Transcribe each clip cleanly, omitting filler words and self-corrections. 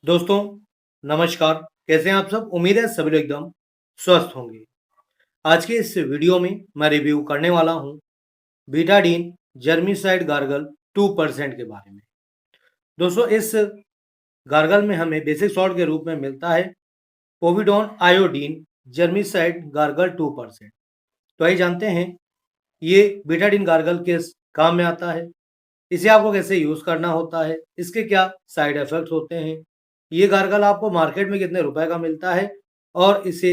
दोस्तों नमस्कार। कैसे हैं आप सब? उम्मीद है सभी लोग एकदम स्वस्थ होंगे। आज के इस वीडियो में मैं रिव्यू करने वाला हूं बीटाडीन जर्मीसाइड गार्गल 2% के बारे में। दोस्तों इस गार्गल में हमें बेसिक सॉल्ट के रूप में मिलता है पोविडोन आयोडीन जर्मीसाइड गार्गल 2%। तो आइए जानते हैं ये बीटाडीन गार्गल किस काम में आता है, इसे आपको कैसे यूज करना होता है, इसके क्या साइड इफेक्ट्स होते हैं, ये गार्गल आपको मार्केट में कितने रुपए का मिलता है और इसे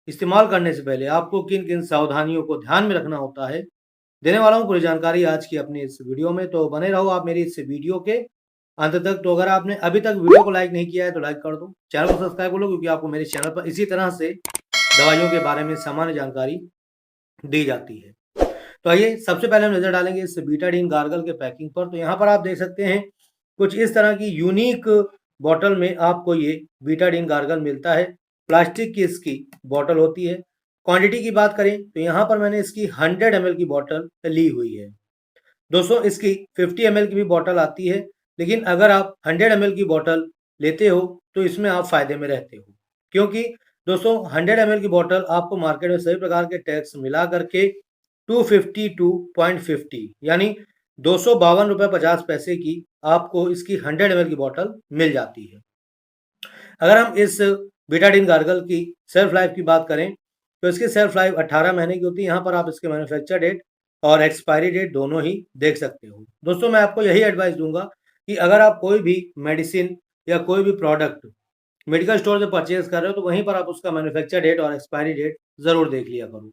इस्तेमाल करने से पहले आपको किन किन सावधानियों को ध्यान में रखना होता है, देने वाला हूँ पूरी जानकारी आज की अपनी इस वीडियो में। तो बने रहो आप मेरी इस वीडियो के अंत तक। तो अगर आपने अभी तक वीडियो को लाइक नहीं किया है तो लाइक कर दो, चैनल को सब्सक्राइब कर लो, क्योंकि आपको मेरे चैनल पर इसी तरह से दवाइयों के बारे में सामान्य जानकारी दी जाती है। तो आइए सबसे पहले हम नजर डालेंगे इस बीटाडीन गार्गल के पैकिंग पर। तो यहाँ पर आप देख सकते हैं कुछ इस तरह की यूनिक बॉटल में आपको ये बीटाडीन गार्गल मिलता है। प्लास्टिक की इसकी बॉटल होती है। क्वांटिटी की बात करें तो यहाँ पर मैंने इसकी 100 ml की बॉटल ली हुई है। दोस्तों इसकी 50 ml की भी बॉटल आती है, लेकिन अगर आप 100 ml की बॉटल लेते हो तो इसमें आप फायदे में रहते हो, क्योंकि दोस्तों 100 ml की बॉटल आपको मार्केट में सभी प्रकार के टैक्स मिला करके 252.50 यानी 252.50 की आपको इसकी 100 ml की बॉटल मिल जाती है। अगर हम इस बीटाडीन गार्गल की सेल्फ लाइफ की बात करें तो इसकी सेल्फ लाइफ 18 महीने की होती है। यहाँ पर आप इसके मैन्युफैक्चर डेट और एक्सपायरी डेट दोनों ही देख सकते हो। दोस्तों मैं आपको यही एडवाइस दूंगा कि अगर आप कोई भी मेडिसिन या कोई भी प्रोडक्ट मेडिकल स्टोर से परचेज कर रहे हो तो वहीं पर आप उसका मैन्युफैक्चर डेट और एक्सपायरी डेट जरूर देख लिया करो।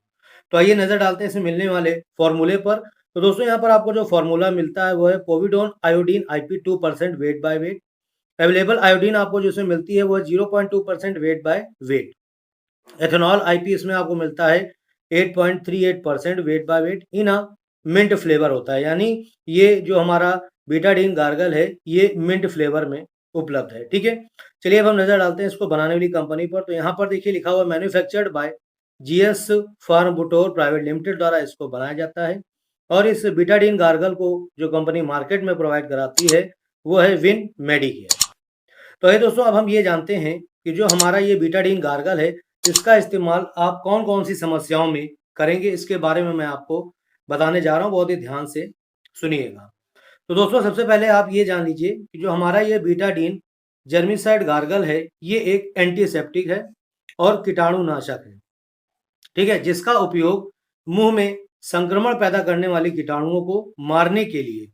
तो आइए नजर डालते हैं इसे मिलने वाले फॉर्मूले पर। तो दोस्तों यहाँ पर आपको जो फॉर्मूला मिलता है वो है povidone iodine IP 2% weight by weight. Available iodine आपको जो इसमें मिलती है वो 0.2% weight by weight. Ethanol IP इसमें आपको मिलता है 8.38% weight by weight in a mint flavour होता है, यानी ये जो हमारा बीटाडीन गार्गल है ये मिंट फ्लेवर में उपलब्ध है। ठीक है, चलिए अब हम नजर डालते हैं इसको बनाने वाली कंपनी पर। तो यहाँ पर देखिए लिखा हुआ मैन्युफैक्चर्ड बाय GS फार्मबुटोर प्राइवेट लिमिटेड द्वारा इसको बनाया जाता है। और इस बीटाडीन गार्गल को जो कंपनी मार्केट में प्रोवाइड कराती है वो है विन मेडिकेयर। तो ये दोस्तों अब हम ये जानते हैं कि जो हमारा ये बीटाडीन गार्गल है इसका इस्तेमाल आप कौन कौन सी समस्याओं में करेंगे, इसके बारे में मैं आपको बताने जा रहा हूँ। बहुत ही ध्यान से सुनिएगा। तो दोस्तों सबसे पहले आप ये जान लीजिए कि जो हमारा ये बीटाडीन जर्मीसाइड गार्गल है ये एक एंटीसेप्टिक है और कीटाणुनाशक है। ठीक है, जिसका उपयोग मुंह में संक्रमण पैदा करने वाले कीटाणुओं को मारने के लिए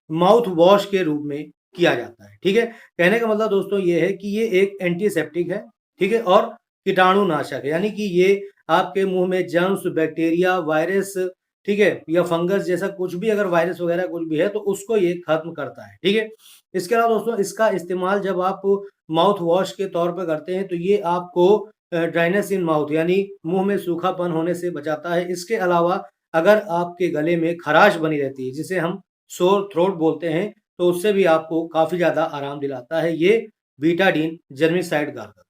माउथ वॉश के रूप में किया जाता है। ठीक है, कहने का मतलब दोस्तों ये है कि ये एक एंटीसेप्टिक है, ठीक है, और कीटाणुनाशक है, यानी कि ये आपके मुंह में जर्म्स, बैक्टीरिया, वायरस, ठीक है, या फंगस जैसा कुछ भी अगर वायरस वगैरह कुछ भी है तो उसको ये खत्म करता है। ठीक है, इसके अलावा दोस्तों इसका इस्तेमाल जब आप माउथ वॉश के तौर पर करते हैं तो ये आपको ड्राइनेस इन माउथ यानी मुंह में सूखापन होने से बचाता है। इसके अलावा अगर आपके गले में खराश बनी रहती है जिसे हम सोर थ्रोट बोलते हैं तो उससे भी आपको काफी ज्यादा आराम दिलाता है ये बीटाडीन जर्मीसाइड गार्गल।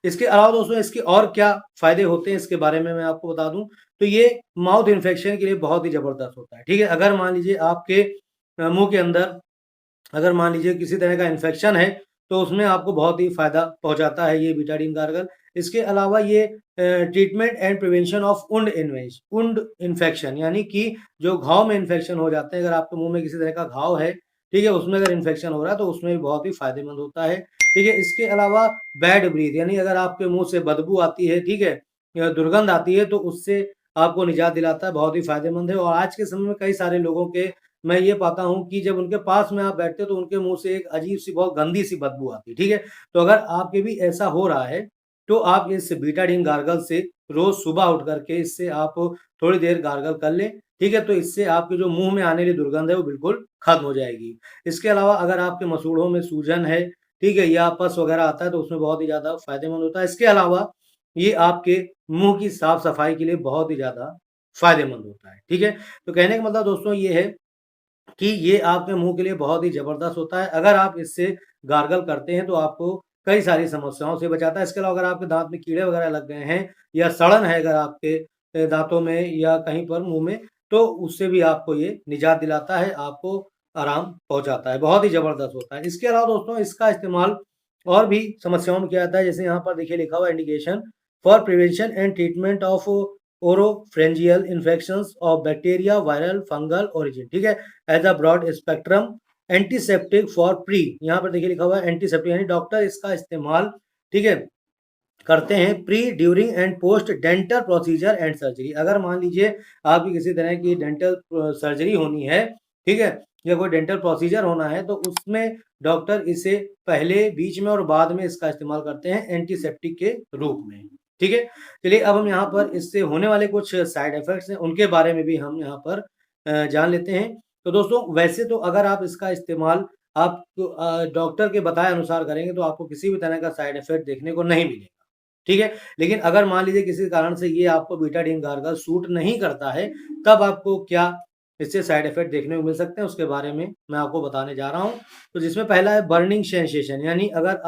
इसके अलावा दोस्तों इसके और क्या फायदे होते हैं इसके बारे में मैं आपको बता दूं। तो ये माउथ इन्फेक्शन के लिए बहुत ही जबरदस्त होता है। ठीक है, अगर मान लीजिए आपके मुंह के अंदर अगर मान लीजिए किसी तरह का इन्फेक्शन है तो उसमें आपको बहुत ही फायदा पहुंचाता है ये बीटाडीन गार्गल। इसके अलावा ये treatment and prevention of wound infection, यानी कि जो घाव में इन्फेक्शन हो जाते हैं, अगर आपके मुंह में किसी तरह का घाव है, ठीक है, उसमें अगर इन्फेक्शन हो रहा है तो उसमें भी बहुत ही फायदेमंद होता है। ठीक है, इसके अलावा बैड ब्रीथ यानी अगर आपके मुंह से बदबू आती है, ठीक है, या दुर्गंध आती है तो उससे आपको निजात दिलाता है, बहुत ही फायदेमंद है। और आज के समय में कई सारे लोगों के मैं ये पाता हूँ कि जब उनके पास में आप बैठते हो तो उनके मुंह से एक अजीब सी बहुत गंदी सी बदबू आती है। ठीक है, तो अगर आपके भी ऐसा हो रहा है तो आप इस बीटाडीन गार्गल से रोज सुबह उठ करके इससे आप थोड़ी देर गार्गल कर लें। ठीक है, तो इससे आपके जो मुंह में आने वाली दुर्गंध है वो बिल्कुल खत्म हो जाएगी। इसके अलावा अगर आपके मसूड़ों में सूजन है, ठीक है, या पस वगैरह आता है तो उसमें बहुत ही ज्यादा फायदेमंद होता है। इसके अलावा ये आपके मुंह की साफ सफाई के लिए बहुत ही ज्यादा फायदेमंद होता है। ठीक है, तो कहने का मतलब दोस्तों ये है कि ये आपके मुंह के लिए बहुत ही जबरदस्त होता है। अगर आप इससे गार्गल करते हैं तो आपको कई सारी समस्याओं से बचाता है। इसके अलावा अगर आपके दांत में कीड़े वगैरह लग गए हैं या सड़न है अगर आपके दांतों में या कहीं पर मुंह में, तो उससे भी आपको ये निजात दिलाता है, आपको आराम पहुंचाता है, बहुत ही जबरदस्त होता है। इसके अलावा दोस्तों इसका इस्तेमाल और भी समस्याओं में क्या आता है, जैसे यहाँ पर देखिए लिखा हुआ indication for prevention and treatment of oropharyngeal infections of bacteria viral fungal origin, ठीक है, as a broad spectrum antiseptic for pre, यहाँ पर देखिए लिखा हुआ है एंटीसेप्टिक, यानी डॉक्टर इसका इस्तेमाल, ठीक है, करते हैं pre during and post dental procedure and surgery. अगर मान लीजिए आपकी किसी तरह की डेंटल सर्जरी होनी है, ठीक है, या कोई डेंटल प्रोसीजर होना है, तो उसमें डॉक्टर इसे पहले, बीच में और बाद में इसका इस्तेमाल करते हैं एंटीसेप्टिक के रूप में, ठीक है। चलिए अब हम यहाँ पर इससे होने वाले कुछ साइड इफेक्ट्स हैं, उनके बारे में भी हम यहाँ पर जान लेते हैं। तो दोस्तों वैसे तो अगर आप इसका इस्तेमाल आप डॉक्टर के बताए अनुसार करेंगे तो आपको किसी भी तरह का साइड इफेक्ट देखने को नहीं मिलेगा, ठीक है। लेकिन अगर मान लीजिए किसी कारण से ये आपको बीटाडीन गार्गल सूट नहीं करता है, तब आपको क्या इससे साइड इफेक्ट देखने को मिल सकते हैं, उसके बारे में मैं आपको बताने जा रहा हूँ। तो जिसमें पहला है बर्निंग सेंसेशन, यानी अगर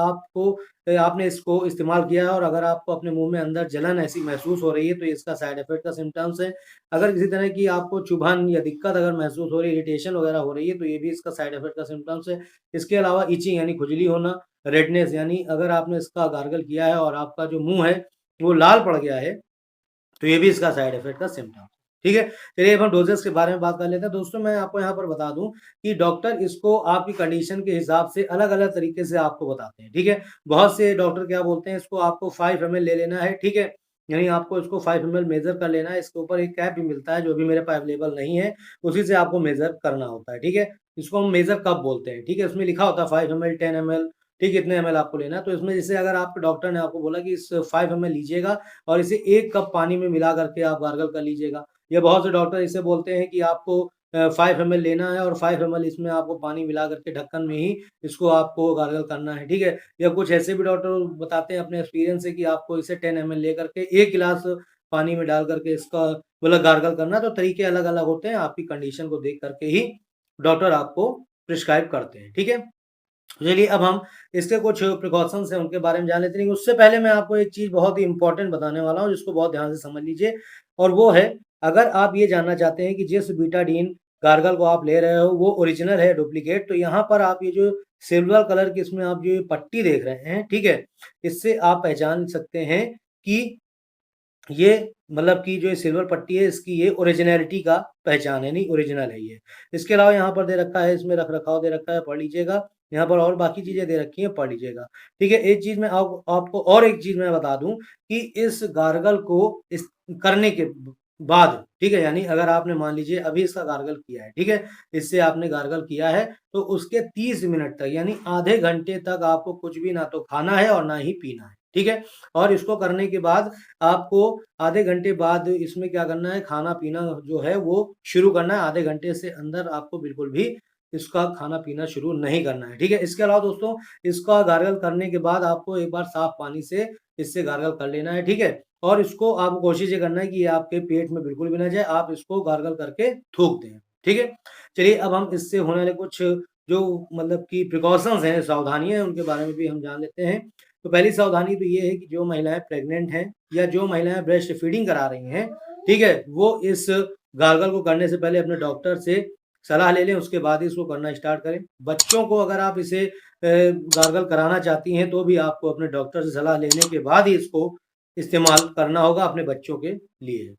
आपने इसको इस्तेमाल किया है और अगर आपको अपने मुंह में अंदर जलन ऐसी महसूस हो रही है, तो ये इसका साइड इफेक्ट का सिम्टम्स है। अगर किसी तरह की आपको चुभन या दिक्कत अगर महसूस हो रही है, इरिटेशन वगैरह हो रही है, तो ये भी इसका साइड इफेक्ट का सिम्टम्स है। इसके अलावा इचिंग यानी खुजली होना, रेडनेस, यानी अगर आपने इसका गार्गल किया है और आपका जो मुंह है वो लाल पड़ गया है, तो ये भी इसका साइड इफेक्ट का सिम्टम, ठीक है। चलिए अब हम डोजेस के बारे में बात कर लेते हैं। दोस्तों मैं आपको यहाँ पर बता दूं कि डॉक्टर इसको आपकी कंडीशन के हिसाब से अलग अलग तरीके से आपको बताते हैं, ठीक है। बहुत से डॉक्टर क्या बोलते हैं, इसको आपको 5 ml ले लेना है, ठीक है, यानी आपको इसको 5 ml मेजर कर लेना है। इसके ऊपर एक कैप भी मिलता है जो भी मेरे पास अवेलेबल नहीं है, उसी से आपको मेजर करना होता है, ठीक है। इसको हम मेजर कप बोलते हैं, ठीक है। उसमें लिखा होता है 5 ml 10 ml, ठीक, इतने ml आपको लेना है। तो इसमें जैसे अगर आपके डॉक्टर ने आपको बोला कि इस 5 ml लीजिएगा और इसे 1 कप पानी में मिला करके आप गार्गल कर लीजिएगा, या बहुत से डॉक्टर इसे बोलते हैं कि आपको 5 ml लेना है और 5 ml इसमें आपको पानी मिला करके ढक्कन में ही इसको आपको गार्गल करना है, ठीक है। या कुछ ऐसे भी डॉक्टर बताते हैं अपने एक्सपीरियंस से कि आपको इसे 10 ml ले करके 1 गिलास पानी में डाल करके इसका मतलब गार्गल करना है। तो तरीके अलग-अलग होते हैं, आपकी कंडीशन को देख करके ही डॉक्टर आपको प्रिस्क्राइब करते हैं, ठीक है। चलिए अब हम इसके कुछ प्रिकॉशंस हैं उनके बारे में जान लेते हैं, लेकिन उससे पहले मैं आपको एक चीज़ बहुत ही इम्पोर्टेंट बताने वाला हूँ जिसको बहुत ध्यान से समझ लीजिए, और वो है, अगर आप ये जानना चाहते हैं कि जिस बीटाडीन गार्गल को आप ले रहे हो वो ओरिजिनल है डुप्लीकेट, तो यहाँ पर आप ये जो सिल्वर कलर की इसमें आप जो ये पट्टी देख रहे हैं, ठीक है, इससे आप पहचान सकते हैं कि ये मतलब कि जो ये सिल्वर पट्टी है इसकी ये ओरिजिनैलिटी का पहचान है, नहीं ओरिजिनल है ये। इसके अलावा यहाँ पर दे रखा है, इसमें रख-रखाव दे रखा है, पढ़ लीजिएगा। यहाँ पर और बाकी चीज़ें दे रखी हैं, पढ़ लीजिएगा। ठीक है, एक चीज़ मैं आपको और एक चीज़ मैं बता दूँ कि इस गार्गल को इस करने के बाद, ठीक है, यानी अगर आपने मान लीजिए अभी इसका गार्गल किया है, ठीक है, इससे आपने गार्गल किया है, तो उसके 30 मिनट तक यानी आधे घंटे तक आपको कुछ भी ना तो खाना है और ना ही पीना है, ठीक है। और इसको करने के बाद आपको आधे घंटे बाद इसमें क्या करना है, खाना-पीना जो है वो शुरू करना है। आधे घंटे से अंदर आपको बिल्कुल भी इसका खाना-पीना शुरू नहीं करना है, ठीक है। इसके अलावा दोस्तों इसका गार्गल करने के बाद आपको एक बार साफ पानी से इससे गार्गल कर लेना है, ठीक है। और इसको आपको कोशिश ये करना है कि ये आपके पेट में बिल्कुल भी ना जाए, आप इसको गार्गल करके थूक दें, ठीक है। चलिए अब हम इससे होने वाले कुछ जो मतलब कि प्रिकॉशंस हैं, सावधानियाँ हैं, उनके बारे में भी हम जान लेते हैं। तो पहली सावधानी तो ये है कि जो महिलाएँ प्रेग्नेंट हैं या जो महिलाएँ ब्रेस्ट फीडिंग करा रही हैं, ठीक है, वो इस गार्गल को करने से पहले अपने डॉक्टर से सलाह ले लें, उसके बाद ही इसको करना स्टार्ट करें। बच्चों को अगर आप इसे गार्गल कराना चाहती हैं, तो भी आपको अपने डॉक्टर से सलाह लेने के बाद ही इसको इस्तेमाल करना होगा अपने बच्चों के लिए।